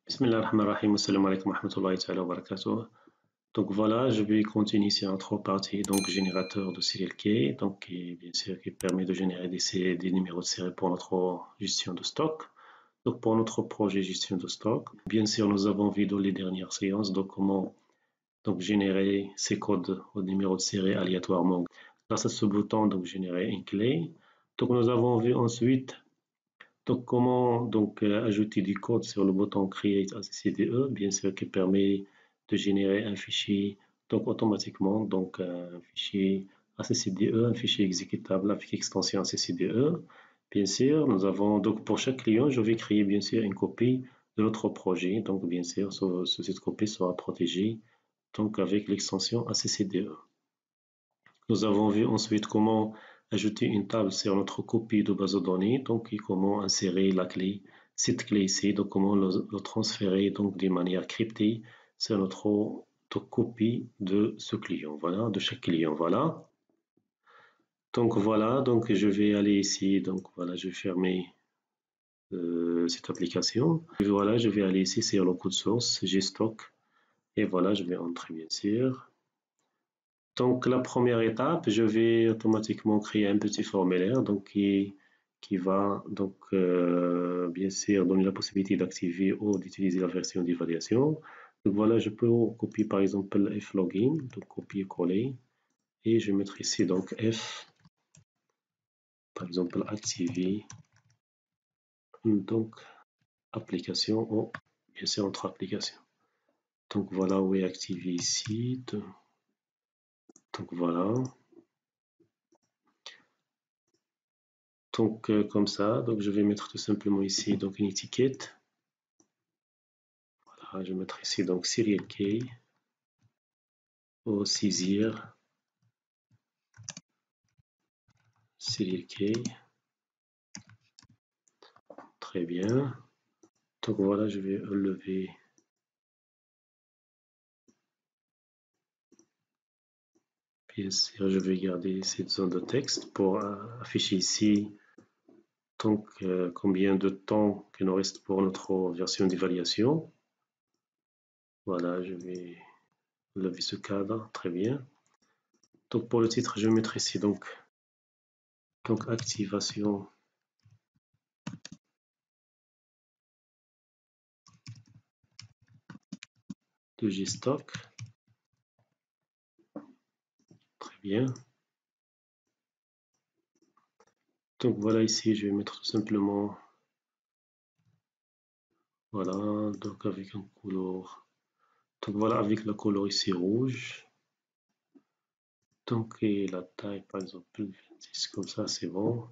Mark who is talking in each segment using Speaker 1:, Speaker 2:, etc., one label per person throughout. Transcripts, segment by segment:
Speaker 1: Bismillahirrahmanirrahim. Assalamu alaikum wa rahmatullahi ta'ala wa barakatuh. Donc voilà, je vais continuer sur notre partie donc générateur de serial key, donc bien sûr qui permet de générer des numéros de série pour notre gestion de stock. Donc pour notre projet gestion de stock, bien sûr nous avons vu dans les dernières séances donc comment donc générer ces codes au numéro de série aléatoirement grâce à ce bouton donc générer une clé. Donc nous avons vu ensuite donc, comment ajouter du code sur le bouton Create as CDE, bien sûr, qui permet de générer un fichier donc automatiquement, donc un fichier ACCDE, un fichier exécutable avec extension ACCDE. Bien sûr, nous avons donc pour chaque client, je vais créer bien sûr une copie de notre projet. Donc, bien sûr, cette copie sera protégée donc avec l'extension ACCDE. Nous avons vu ensuite comment ajouter une table sur notre copie de base de données, donc et comment insérer la clé, cette clé ici, donc comment le transférer donc d'une manière cryptée sur notre copie de ce client, voilà, de chaque client, voilà. Donc voilà, donc je vais aller ici, donc voilà, je vais fermer cette application. Et voilà, je vais aller ici sur le code source, gstock, et voilà, je vais entrer bien sûr. Donc la première étape, je vais automatiquement créer un petit formulaire donc qui va donc bien sûr donner la possibilité d'activer ou d'utiliser la version d'évaluation. Donc voilà, je peux copier par exemple flogin, donc copier-coller et je vais mettre ici donc f par exemple activer donc application ou bien sûr entre applications. Donc voilà où est activé ici. Donc voilà. Donc comme ça, donc je vais mettre tout simplement ici donc une étiquette. Voilà, je vais mettre ici donc serial key ou saisir serial key. Très bien. Donc voilà, je vais enlever bien sûr, je vais garder cette zone de texte pour afficher ici donc combien de temps il nous reste pour notre version d'évaluation. Voilà, je vais enlever ce cadre, très bien. Donc pour le titre, je vais mettre ici donc activation de gstock. Très bien. Donc voilà ici, je vais mettre tout simplement voilà, donc avec un couleur. Donc voilà, avec la couleur ici rouge. Donc et la taille par exemple 26 comme ça c'est bon.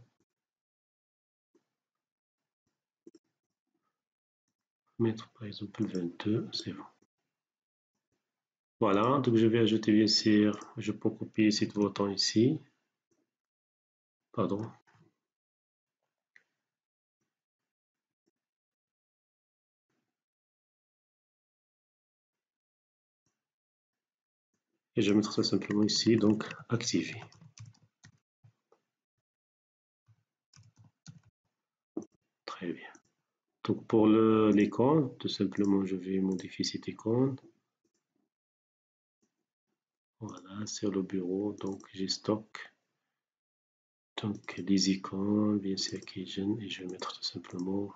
Speaker 1: Mettre par exemple 22, c'est bon. Voilà, donc je vais ajouter bien sûr, je peux copier ce bouton ici. Pardon. Et je vais mettre ça simplement ici, donc activer. Très bien. Donc pour l'icône, tout simplement je vais modifier cette icône. Voilà, sur le bureau, donc j'ai stock. Donc les icônes, bien sûr Keygen, et je vais mettre tout simplement.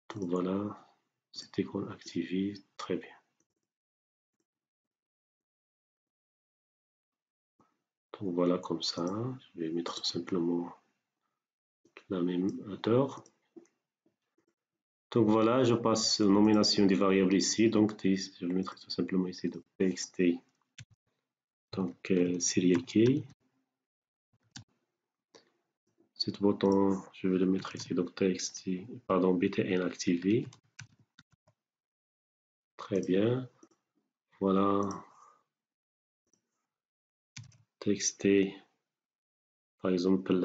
Speaker 1: Donc voilà, cette icône activée, très bien. Donc voilà comme ça, je vais mettre tout simplement la même hauteur. Donc voilà, je passe nomination des variables ici, donc je vais mettre tout simplement ici donc txt, donc serial key. Cet bouton, je vais le mettre ici, donc txt, pardon, btn activé. Très bien. Voilà. txt, par exemple,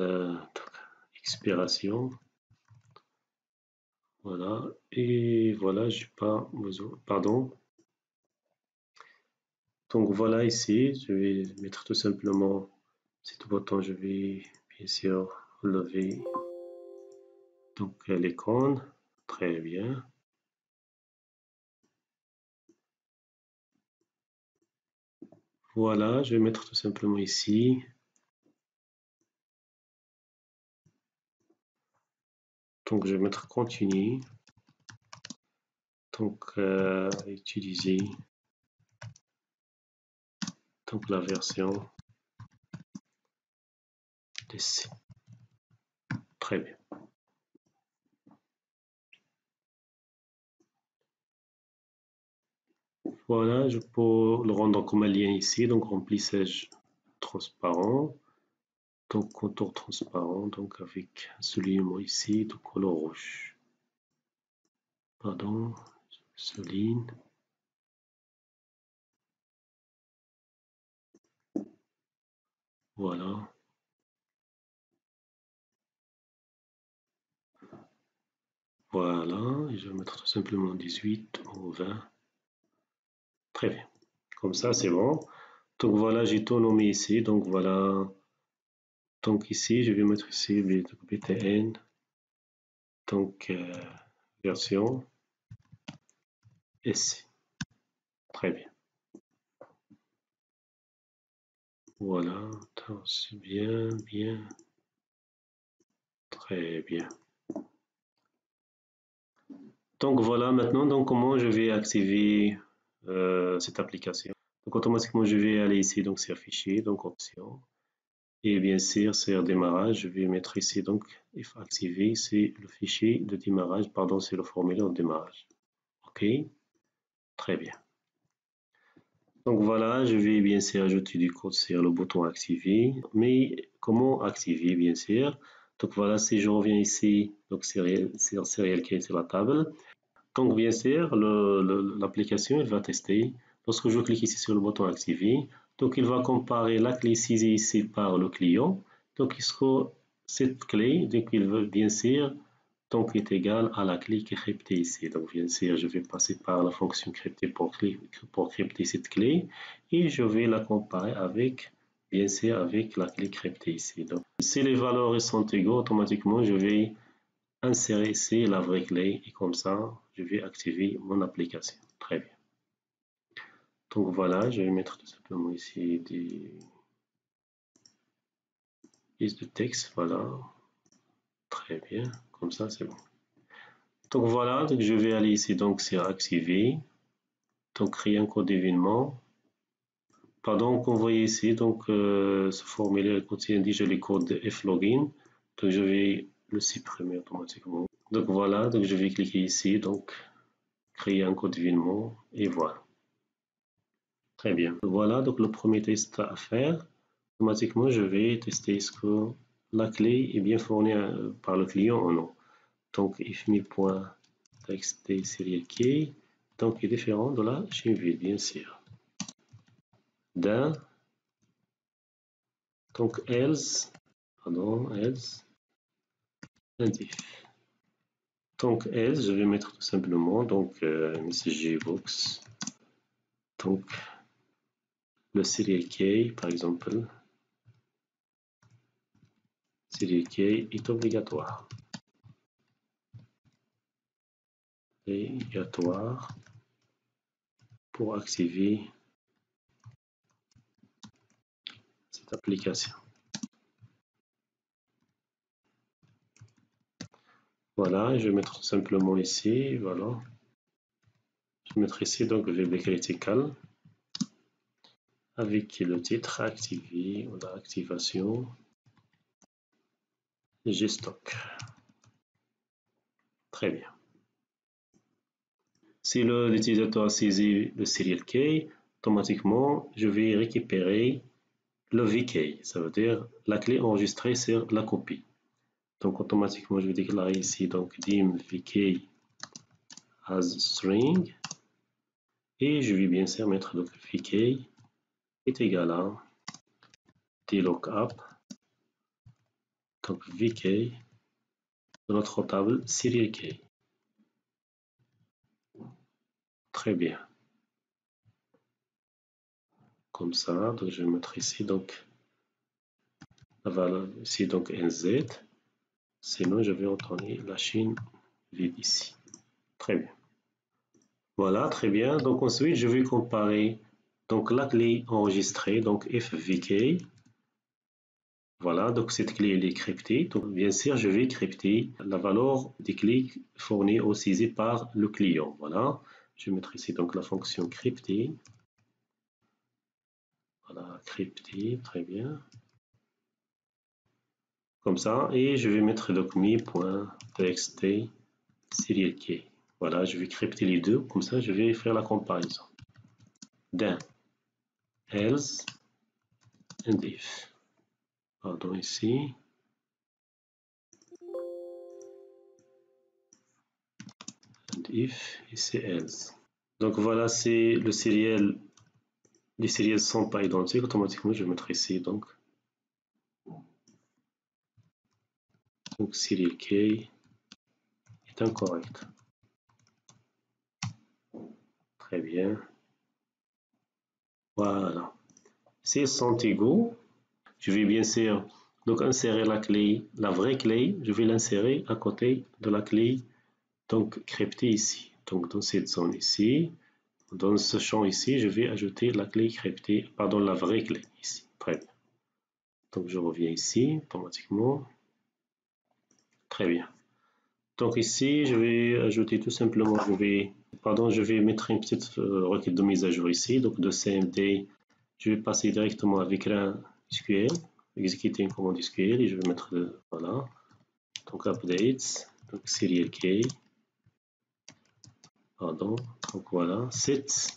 Speaker 1: expiration. Voilà. Et voilà, j'ai pas besoin, pardon. Donc voilà ici, je vais mettre tout simplement cet bouton, je vais bien sûr lever donc l'icône. Très bien. Voilà, je vais mettre tout simplement ici. Donc, je vais mettre continue. Donc, utiliser donc la version DC. Très bien. Voilà, je peux le rendre comme un lien ici. Donc, remplissage transparent. Donc, contour transparent. Donc, avec un soulignement ici de couleur rouge. Pardon, souligne. Voilà. Voilà, et je vais mettre tout simplement 18 ou 20. Très bien. Comme ça, c'est bon. Donc voilà, j'ai tout nommé ici. Donc voilà. Donc ici, je vais mettre ici BTN. Donc version SC. Très bien. Voilà. C'est bien, bien. Très bien. Donc voilà maintenant donc comment je vais activer cette application. Donc automatiquement je vais aller ici donc sur fichier, donc option. Et bien sûr sur démarrage, je vais mettre ici donc if activer, c'est le fichier de démarrage, pardon, c'est le formulaire de démarrage. Ok, très bien. Donc voilà, je vais bien sûr ajouter du code sur le bouton activer. Mais comment activer bien sûr? Donc voilà, si je reviens ici, donc sur Serial Key sur la table. Donc bien sûr, l'application elle va tester. Lorsque je clique ici sur le bouton activer, donc il va comparer la clé saisie ici par le client. Donc il sera cette clé, donc il veut bien sûr donc est égal à la clé cryptée ici. Donc bien sûr, je vais passer par la fonction cryptée pour crypter cette clé et je vais la comparer avec bien sûr avec la clé cryptée ici. Donc si les valeurs sont égales, automatiquement je vais insérer ici la vraie clé et comme ça je vais activer mon application. Très bien. Donc voilà, je vais mettre tout simplement ici des listes de texte. Voilà. Très bien. Comme ça, c'est bon. Donc voilà, donc je vais aller ici donc sur activer. Donc créer un code d'événement. Pardon, vous voyez ici, donc ce formulaire contient déjà les codes de Flogin. Donc je vais le supprimer automatiquement. Donc voilà, donc je vais cliquer ici, donc créer un code d'événement et voilà. Très bien. Voilà, donc le premier test à faire. Automatiquement, je vais tester est-ce que la clé est bien fournie par le client ou non. Donc ifme.txt serial key donc est différent de la chaîne vide, bien sûr. D'un, donc else, pardon, else, if. Donc else, je vais mettre tout simplement donc messager box, donc le serial key par exemple, serial key est obligatoire. Obligatoire pour activer cette application. Voilà, je vais mettre tout simplement ici, voilà. Je vais mettre ici donc VB critical avec le titre activer ou l'activation gstock. Très bien. Si l'utilisateur a saisi le serial key, automatiquement, je vais récupérer le VK, ça veut dire la clé enregistrée sur la copie. Donc automatiquement, je vais déclarer ici donc dim VK as string et je vais bien sûr mettre donc VK est égal à tlookup donc VK de notre table serial key. Très bien. Comme ça, donc je vais mettre ici donc la valeur ici donc NZ. Sinon, je vais retourner la chaîne vide ici. Très bien. Voilà, très bien. Donc ensuite, je vais comparer Donc la clé enregistrée, donc FVK. Voilà, donc cette clé elle est cryptée. Donc bien sûr, je vais crypter la valeur des clés fournies ou saisies par le client. Voilà, je vais mettre ici donc la fonction cryptée. Voilà, cryptée, très bien. Comme ça, et je vais mettre donc mi.txt serial key. Voilà, je vais crypter les deux, comme ça je vais faire la comparaison. Then, else, and if. Pardon, ici. And if, ici else. Donc voilà, c'est le serial. Les serials ne sont pas identiques, automatiquement je vais mettre ici donc serial key est incorrect. Très bien. Voilà. S'ils sont égaux, je vais bien sûr donc insérer la clé, la vraie clé, je vais l'insérer à côté de la clé donc cryptée ici. Donc dans cette zone ici, dans ce champ ici, je vais ajouter la clé cryptée, pardon, la vraie clé ici. Très bien. Donc je reviens ici automatiquement. Très bien. Donc ici, je vais ajouter tout simplement, je vais mettre une petite requête de mise à jour ici, donc de CMD, je vais passer directement avec un SQL, exécuter une commande SQL et je vais mettre, voilà, donc updates, donc serial key, pardon, donc voilà, set,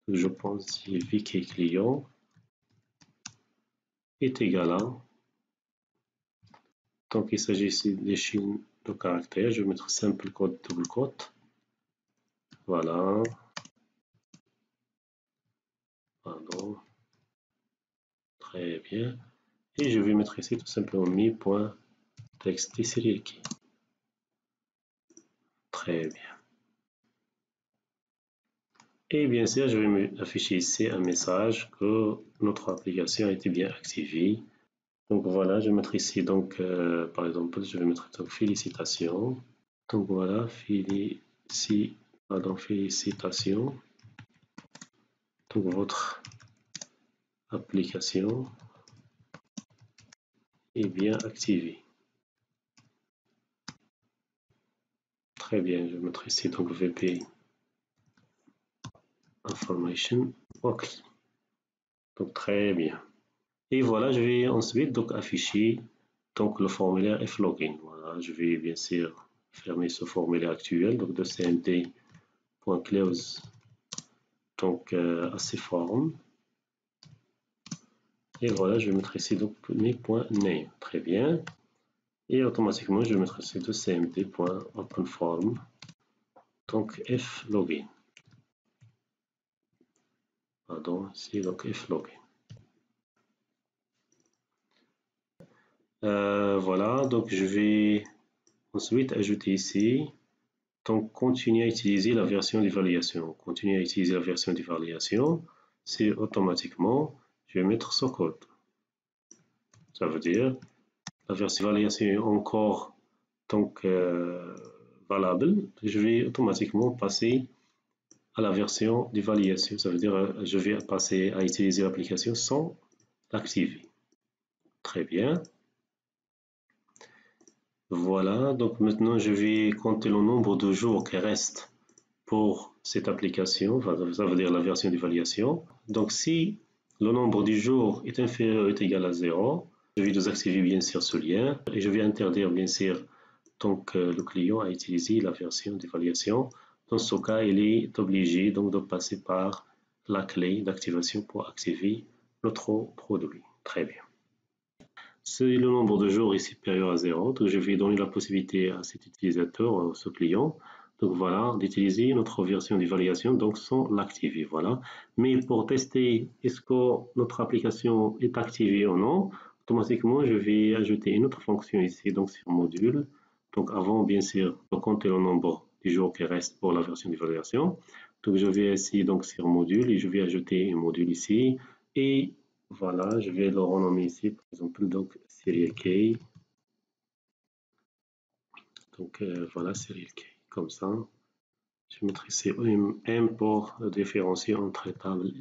Speaker 1: je pense vk client est égal à, donc il s'agit ici des chaînes de caractères, je vais mettre simple code, double quote, voilà, pardon. Très bien. Et je vais mettre ici tout simplement mi.txt serial key. Très bien. Et bien sûr, je vais afficher ici un message que notre application a été bien activée. Donc voilà, je vais mettre ici donc par exemple, je vais mettre donc félicitations. Donc voilà, félicitations. Donc votre application est bien activée. Très bien, je vais mettre ici donc VP information. OK. Donc très bien. Et voilà, je vais ensuite donc afficher donc le formulaire flogin. Voilà, je vais bien sûr fermer ce formulaire actuel donc de cmd.close donc assez forme. Et voilà, je vais mettre ici donc mes.name. Très bien. Et automatiquement, je vais mettre ici de cmd.openform donc flogin. Pardon, ici donc flogin. Voilà, donc je vais ensuite ajouter ici, donc continuer à utiliser la version d'évaluation. Continuer à utiliser la version d'évaluation, c'est automatiquement, je vais mettre ce code. Ça veut dire, la version d'évaluation est encore donc valable, je vais automatiquement passer à la version d'évaluation. Ça veut dire, je vais passer à utiliser l'application sans l'activer. Très bien. Voilà, donc maintenant je vais compter le nombre de jours qui restent pour cette application, ça veut dire la version d'évaluation. Donc si le nombre de jours est inférieur ou est égal à 0, je vais désactiver bien sûr ce lien et je vais interdire bien sûr donc, le client à utiliser la version d'évaluation. Dans ce cas, il est obligé donc de passer par la clé d'activation pour activer notre produit. Très bien. Si le nombre de jours est supérieur à 0, donc je vais donner la possibilité à cet utilisateur, à ce client, donc voilà, d'utiliser notre version d'évaluation, donc sans l'activer, voilà. Mais pour tester est-ce que notre application est activée ou non, automatiquement je vais ajouter une autre fonction ici, donc sur module. Donc avant, bien sûr, de compter le nombre de jours qui restent pour la version d'évaluation. Donc je vais ici donc sur module et je vais ajouter un module ici et voilà, je vais le renommer ici, par exemple, donc serial key. Donc voilà, serial key, comme ça. Je vais mettre ici M pour différencier entre tables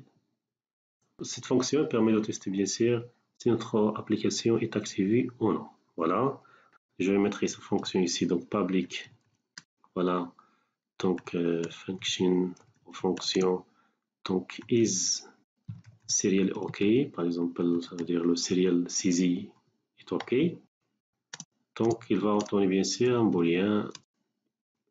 Speaker 1: cette fonction permet de tester bien sûr si notre application est activée ou non. Voilà. Je vais mettre cette fonction ici, donc public. Voilà. Donc function ou fonction. Donc is serial OK. Par exemple, ça veut dire le serial CZ est OK. Donc il va retourner bien sûr un booléen.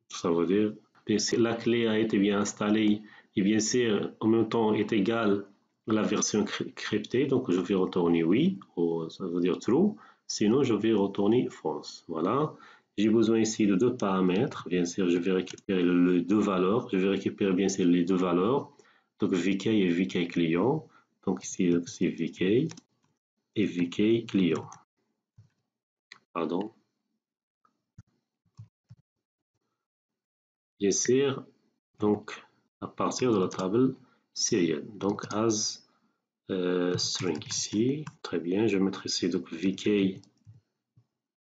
Speaker 1: Ça veut dire que la clé a été bien installée et bien sûr en même temps est égale à la version cryptée. Donc je vais retourner oui, ou ça veut dire true. Sinon je vais retourner false. Voilà. J'ai besoin ici de deux paramètres. Bien sûr, je vais récupérer les deux valeurs. Je vais récupérer bien sûr les deux valeurs. Donc VK et VK client. Donc ici c'est VK et VK client. Pardon. Bien sûr, donc à partir de la table serial. Donc as string ici. Très bien. Je vais mettre ici donc VK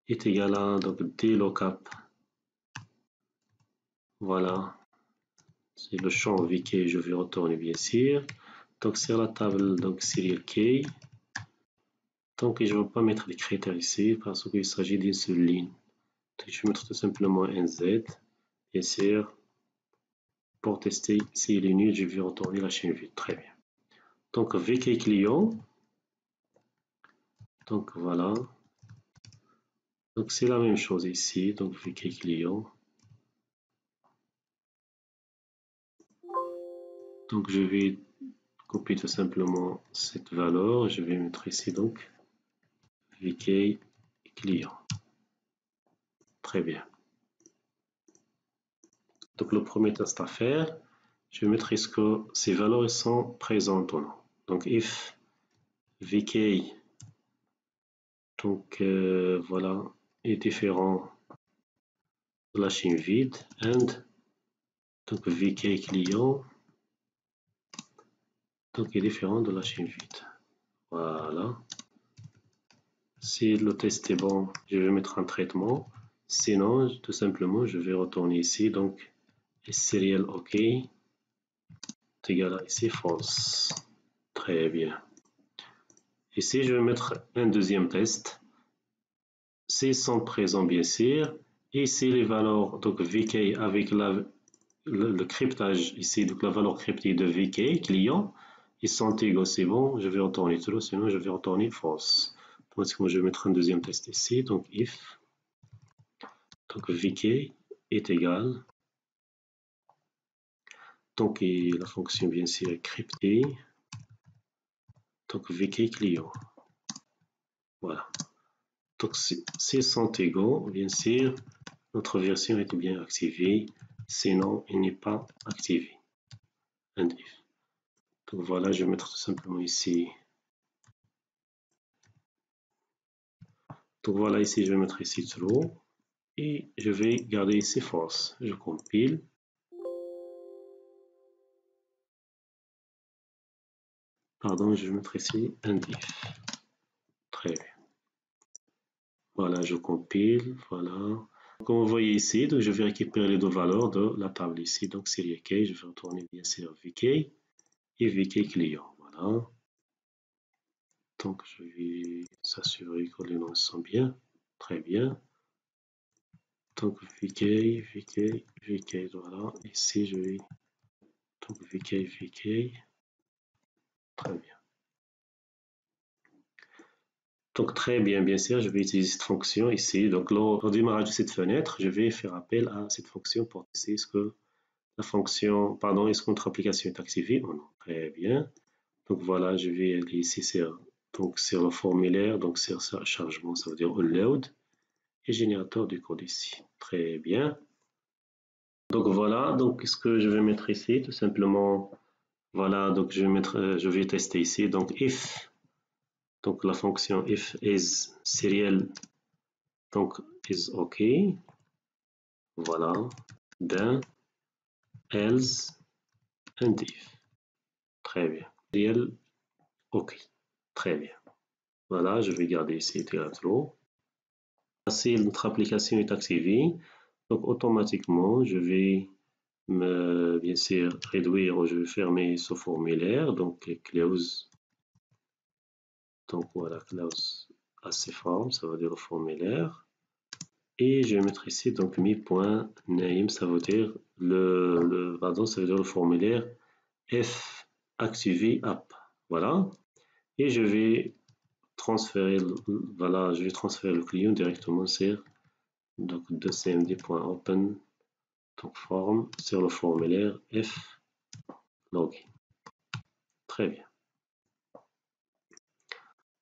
Speaker 1: est égal à donc dlookup. Voilà. C'est le champ VK, je vais retourner bien sûr. Donc sur la table donc serial key. Donc je ne vais pas mettre les critères ici parce qu'il s'agit d'une seule ligne. Donc, je vais mettre tout simplement NZ. Bien sûr. Pour tester s'il est nul, je vais retourner la chaîne vide. Très bien. Donc VK client. Donc voilà. Donc c'est la même chose ici. Donc VK client. Donc je vais copier tout simplement cette valeur. Je vais mettre ici donc VK client. Très bien. Donc le premier test à faire, je vais mettre est-ce que ces valeurs sont présentes ou non. Donc if VK donc voilà est différent de la chaîne vide and donc VK client donc est différent de la chaîne vide. Voilà. Si le test est bon, je vais mettre un traitement. Sinon, tout simplement, je vais retourner ici. Donc, serial OK est égal à ici false. Très bien. Ici, je vais mettre un deuxième test. S'ils sont présents, bien sûr. Et ici, les valeurs, donc VK avec le cryptage ici, donc la valeur cryptée de VK, client, ils sont égaux, c'est bon. Je vais retourner true, sinon je vais retourner false. Donc, moi, je vais mettre un deuxième test ici. Donc, if donc VK est égal. Donc la fonction bien sûr est cryptée. Donc VK client. Voilà. Donc s'ils sont égaux, bien sûr, notre version est bien activée. Sinon, il n'est pas activé. And if. Donc voilà, je vais mettre tout simplement ici. Donc voilà, ici, je vais mettre ici true. Et je vais garder ici false. Je compile. Pardon, je vais mettre ici and if. Très bien. Voilà, je compile. Voilà. Comme vous voyez ici, donc je vais récupérer les deux valeurs de la table ici. Donc serial key, je vais retourner bien sûr VK et VK client. Voilà. Donc je vais s'assurer que les noms sont bien. Très bien. Donc VK, VK, VK, voilà. Ici je vais donc VK, VK. Très bien. Donc très bien, bien sûr, je vais utiliser cette fonction ici. Donc lors du démarrage de cette fenêtre, je vais faire appel à cette fonction pour tester ce que la fonction, pardon, est-ce que notre application est activée ou non. Très bien. Donc voilà, je vais aller ici donc sur le formulaire, donc sur chargement, ça veut dire load et générateur du code ici. Très bien. Donc voilà, donc ce que je vais mettre ici, tout simplement, voilà, donc je vais tester ici, donc if, donc la fonction if is serial, donc is OK, voilà, then else and if. Très bien. Serial OK. Très bien. Voilà, je vais garder ici true. Si notre application est activée, donc automatiquement, je vais bien sûr réduire ou je vais fermer ce formulaire. Donc, close Donc voilà, clause assez forme, ça veut dire le formulaire. Et je vais mettre ici donc mi.name, ça veut dire ça veut dire le formulaire F activé app. Voilà. Et je vais transférer le client directement sur donc de cmd.open donc form sur le formulaire F login. Très bien.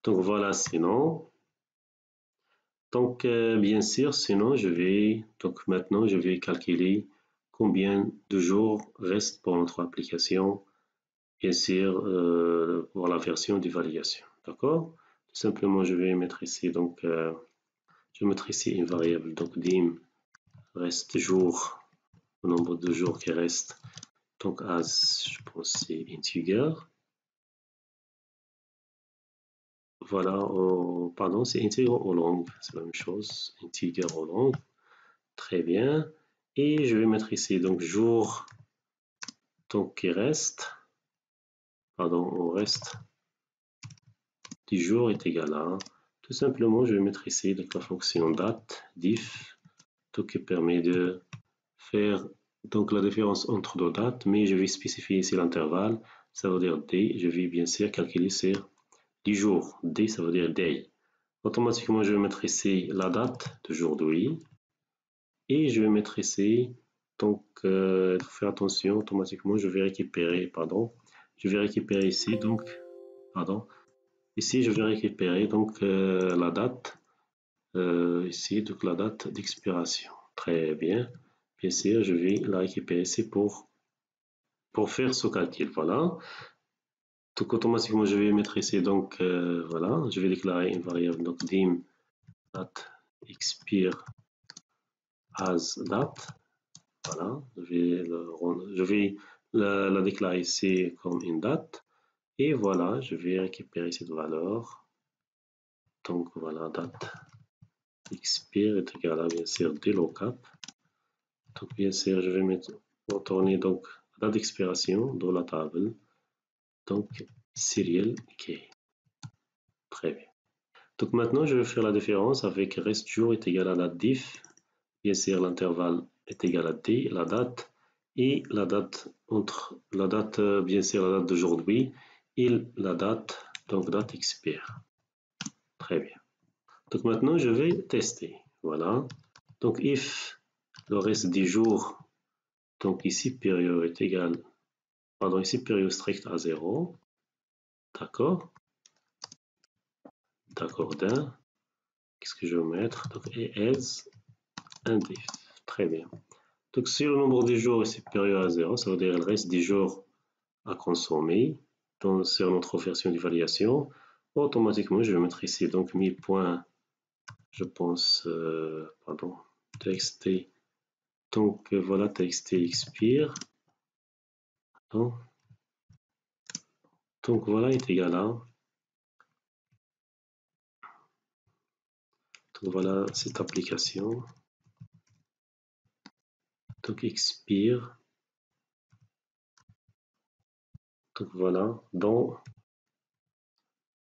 Speaker 1: Donc voilà, sinon. Donc bien sûr, sinon maintenant je vais calculer combien de jours reste pour notre application, bien sûr pour la version d'évaluation. D'accord? Tout simplement, je vais mettre ici je vais mettre ici une variable donc dim reste jour, le nombre de jours qui reste. Donc as, je pense c'est integer. Voilà, pardon, c'est integer ou long, c'est la même chose, integer ou long. Très bien. Et je vais mettre ici donc jour donc qui reste, pardon, au reste du jour est égal à, tout simplement je vais mettre ici donc la fonction date diff donc qui permet de faire donc la différence entre deux dates, mais je vais spécifier ici l'intervalle, ça veut dire day, je vais bien sûr calculer sur 10 jours, day ça veut dire day. Automatiquement je vais mettre ici la date d'aujourd'hui et je vais mettre ici donc faire attention, automatiquement je vais récupérer ici donc ici je vais récupérer donc la date ici donc la date d'expiration. Très bien. Bien sûr, je vais la récupérer ici pour faire ce calcul. Voilà. Donc automatiquement je vais mettre ici donc voilà, je vais déclarer une variable donc dim date expire as date. Voilà, je vais la déclarer ici comme une date. Et voilà, je vais récupérer cette valeur. Donc voilà, date expire est égal à bien sûr du lookup. Donc bien sûr, je vais retourner donc la date d'expiration dans la table. Donc serial key. Très bien. Donc maintenant, je vais faire la différence avec reste jour est égal à la diff. Bien sûr, l'intervalle est égal à d, la date, et la date entre la date, bien sûr, la date d'aujourd'hui et la date, donc date expire. Très bien. Donc maintenant, je vais tester. Voilà. Donc if le reste des jours, donc ici période est égal, pardon, ici période stricte à 0. D'accord. D'accord d'un. Qu'est-ce que je vais mettre? Donc as un diff. Très bien. Donc si le nombre de jours est supérieur à 0, ça veut dire le reste des jours à consommer sur notre version d'évaluation. Automatiquement, je vais mettre ici donc 1000 points, je pense, pardon, txt. Donc voilà, txt expire. Donc voilà est égal à. Donc voilà cette application. Donc expire. Donc voilà, donc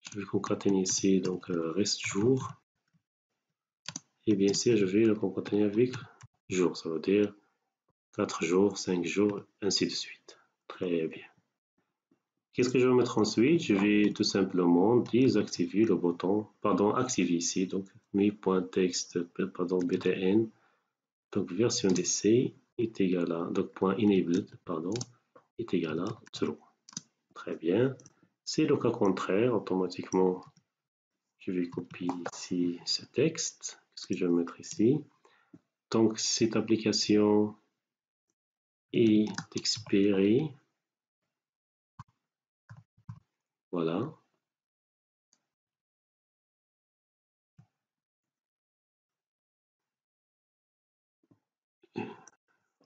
Speaker 1: je vais concaténer ici donc reste jour. Et bien sûr, je vais le concaténer avec jour, ça veut dire 4 jours, 5 jours, ainsi de suite. Très bien. Qu'est-ce que je vais mettre ensuite? Je vais tout simplement désactiver le bouton, pardon, activer ici, donc mi.text, pardon, btn, donc version DC est égal à, donc point enabled, pardon, est égal à true. Très bien. C'est le cas contraire, automatiquement, je vais copier ici ce texte. Qu'est-ce que je vais mettre ici? Donc, cette application est expirée. Voilà.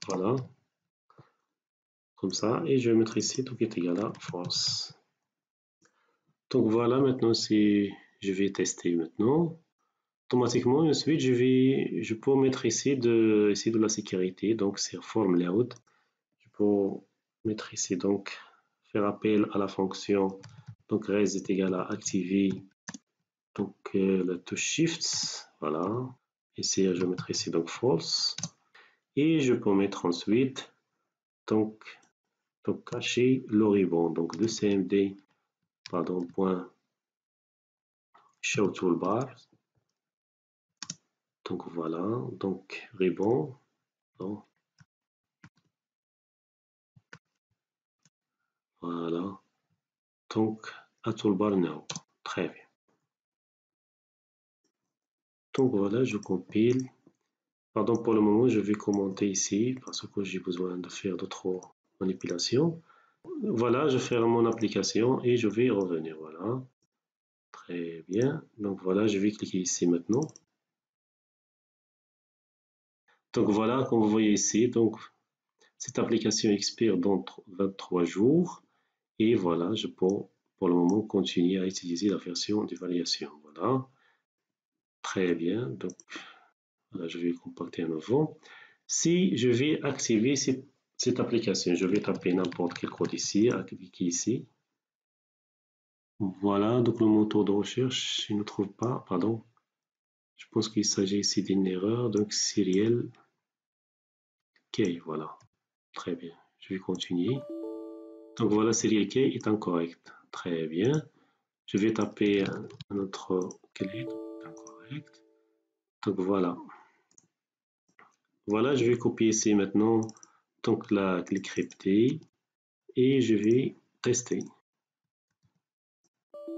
Speaker 1: Voilà. Comme ça. Et je vais mettre ici, donc est égal à false. Donc voilà, maintenant, je vais tester maintenant. Automatiquement, ensuite, je peux mettre ici de la sécurité. Donc, c'est form layout. Je peux mettre ici, donc, faire appel à la fonction. Donc, res est égal à activer Donc la touche Shift, voilà. Ici, je mettrai ici donc false. Et je peux mettre ensuite donc cacher le ruban. Donc le CMD, pardon, point show toolbar. Donc voilà, donc ruban. Non. Voilà. Donc à toolbar now. Très bien. Donc voilà, je compile. Pardon, pour le moment, je vais commenter ici parce que j'ai besoin de faire d'autres manipulations. Voilà, je ferme mon application et je vais revenir. Voilà. Très bien. Donc voilà, je vais cliquer ici maintenant. Donc voilà, comme vous voyez ici, donc cette application expire dans 23 jours. Et voilà, je peux pour le moment continuer à utiliser la version d'évaluation. Voilà. Très bien. Donc là, je vais compacter à nouveau. Si je vais activer cette application, je vais taper n'importe quel code ici, cliquer ici. Voilà, donc le moteur de recherche, il ne trouve pas, pardon. Je pense qu'il s'agit ici d'une erreur, donc Serial Key, voilà. Très bien, je vais continuer. Donc voilà, Serial Key est incorrect. Très bien. Je vais taper un autre clé, incorrect. Donc voilà. Voilà, je vais copier ici maintenant donc la clé cryptée et je vais tester.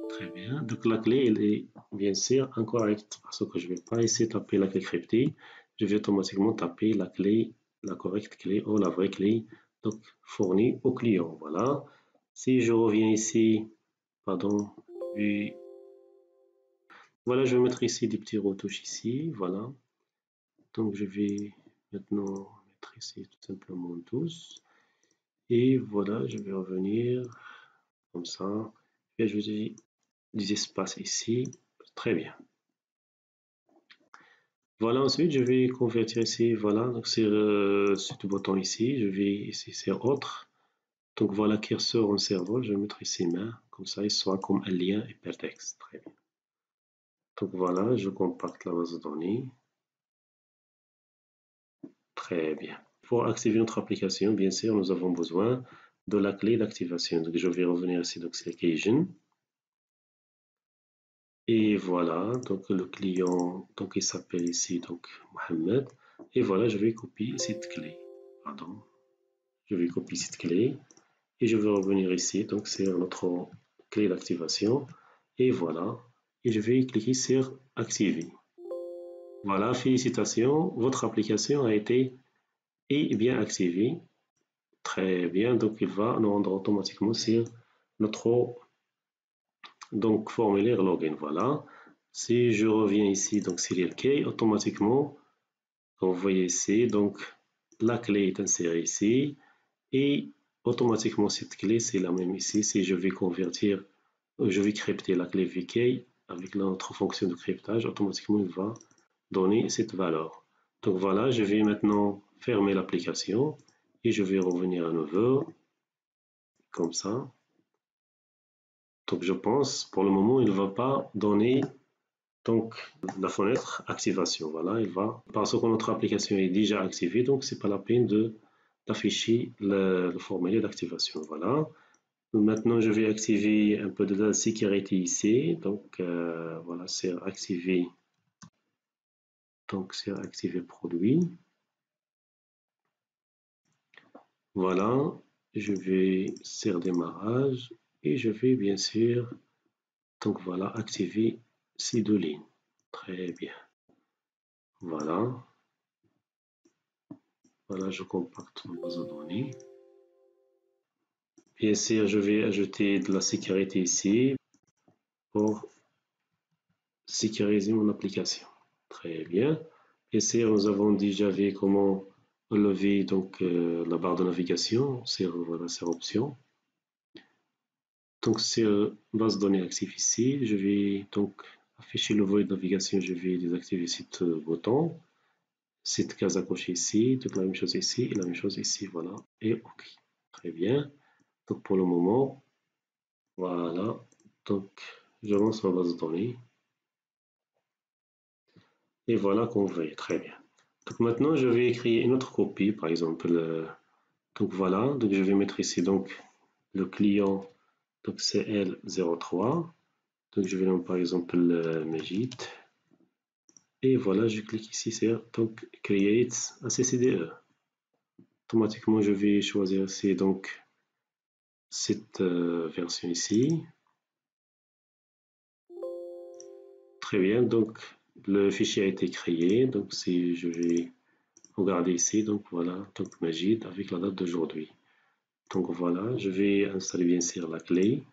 Speaker 1: Très bien. Donc la clé elle est bien sûr incorrecte parce que je ne vais pas essayer de taper la clé cryptée. Je vais automatiquement taper la clé, la correcte clé ou la vraie clé donc fournie au client. Voilà. Si je reviens ici, pardon, voilà, je vais mettre ici des petits retouches ici. Voilà. Donc je vais maintenant mettre ici tout simplement tous. Et voilà, je vais revenir comme ça. Je vais ajouter des espaces ici. Très bien. Voilà, ensuite je vais convertir ici, voilà, donc sur ce bouton ici, je vais ici sur autre. Donc voilà, curseur en serveur, je vais mettre ici main, comme ça il sera comme un lien hypertexte. Très bien. Donc voilà, je compacte la base de données. Très bien. Pour activer notre application, bien sûr, nous avons besoin de la clé d'activation. Donc je vais revenir ici, donc c'est Occasion. Et voilà, donc le client, donc il s'appelle ici donc Mohamed. Et voilà, je vais copier cette clé. Pardon. Je vais copier cette clé et je vais revenir ici. Donc c'est notre clé d'activation. Et voilà. Et je vais cliquer sur activer. Voilà, félicitations, votre application a été et bien activée. Très bien, donc il va nous rendre automatiquement sur notre donc formulaire login. Voilà. Si je reviens ici, donc Serial Key, automatiquement, comme vous voyez ici, donc la clé est insérée ici et automatiquement cette clé c'est la même ici. Si je vais convertir, je vais crypter la clé VK avec notre fonction de cryptage, automatiquement il va donner cette valeur. Donc voilà, je vais maintenant fermer l'application et je vais revenir à nouveau comme ça. Donc je pense pour le moment il ne va pas donner donc la fenêtre activation. Voilà, il va parce que notre application est déjà activée, donc c'est pas la peine de d'afficher le formulaire d'activation. Voilà. Maintenant, je vais activer un peu de la sécurité ici. Donc voilà, c'est activer. Donc c'est activer produit. Voilà, je vais sur démarrage et je vais bien sûr donc voilà activer ces deux lignes. Très bien. Voilà. Voilà, je compacte ma base de données. Bien sûr, je vais ajouter de la sécurité ici pour sécuriser mon application. Très bien. Bien sûr, nous avons déjà vu comment enlever donc la barre de navigation voilà, sur option. Donc sur base de données active ici, je vais donc afficher le volet de navigation, je vais désactiver ce bouton. Cette case à cocher ici, toute la même chose ici et la même chose ici, voilà, et OK. Très bien. Donc pour le moment, voilà. Donc je lance ma base de données. Et voilà qu'on voit, très bien. Donc maintenant, je vais créer une autre copie, par exemple. Donc voilà, donc je vais mettre ici donc le client, donc CL03. Donc je vais nommer par exemple Majid. Et voilà, je clique ici sur donc Create un CCDE. Automatiquement, je vais choisir ici donc cette version ici. Très bien, donc le fichier a été créé. Donc si je vais regarder ici, donc voilà, donc Majid avec la date d'aujourd'hui. Donc voilà, je vais installer bien sûr la clé.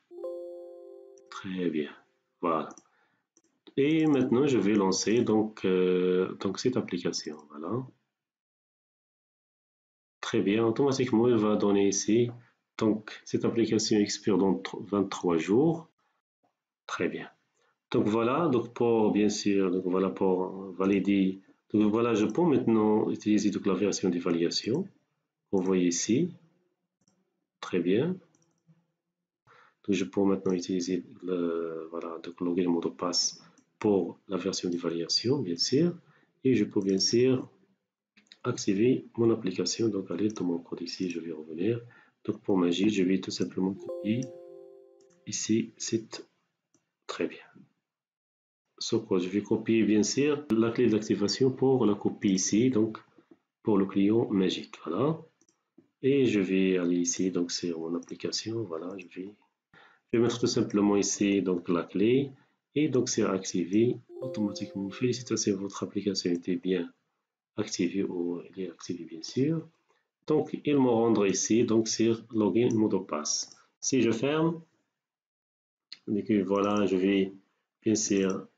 Speaker 1: Très bien, voilà. Et maintenant, je vais lancer donc cette application. Voilà. Très bien, automatiquement, il va donner ici. Donc, cette application expire dans 23 jours. Très bien. Donc voilà, donc pour bien sûr, donc voilà pour valider. Donc voilà, je peux maintenant utiliser donc la version d'évaluation. Vous voyez ici. Très bien. Donc je peux maintenant utiliser le voilà, donc login mot de passe pour la version d'évaluation, bien sûr. Et je peux bien sûr activer mon application. Donc à l'aide de mon code ici, je vais revenir. Donc pour Magic, je vais tout simplement copier ici, c'est très bien. Ce code, je vais copier bien sûr la clé d'activation pour la copie ici, donc pour le client Magic. Voilà. Et je vais aller ici, donc sur mon application. Voilà, je vais mettre tout simplement ici donc la clé et donc c'est activé automatiquement. Félicitations, votre application était bien activée ou elle est activée bien sûr. Donc il me rendra ici donc sur login mot de passe. Si je ferme, et que voilà, je vais bien sûr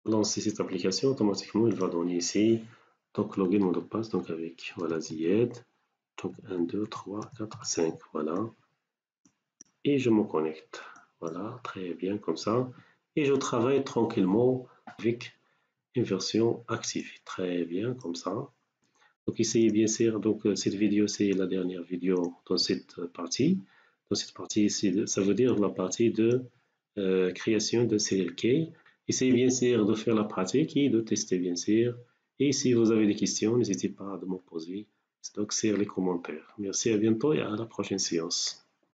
Speaker 1: lancer cette application, automatiquement il va donner ici donc login mot de passe donc avec voilà Zied donc 1 2 3 4 5 voilà et je me connecte. Voilà, très bien comme ça. Et je travaille tranquillement avec une version activée. Très bien comme ça. Donc ici, bien sûr, donc cette vidéo, c'est la dernière vidéo dans cette partie. Dans cette partie, ça veut dire la partie de création de CLK. Essayez bien sûr de faire la pratique et de tester bien sûr. Et si vous avez des questions, n'hésitez pas à me poser. Donc, c'est les commentaires. Merci, à bientôt et à la prochaine séance.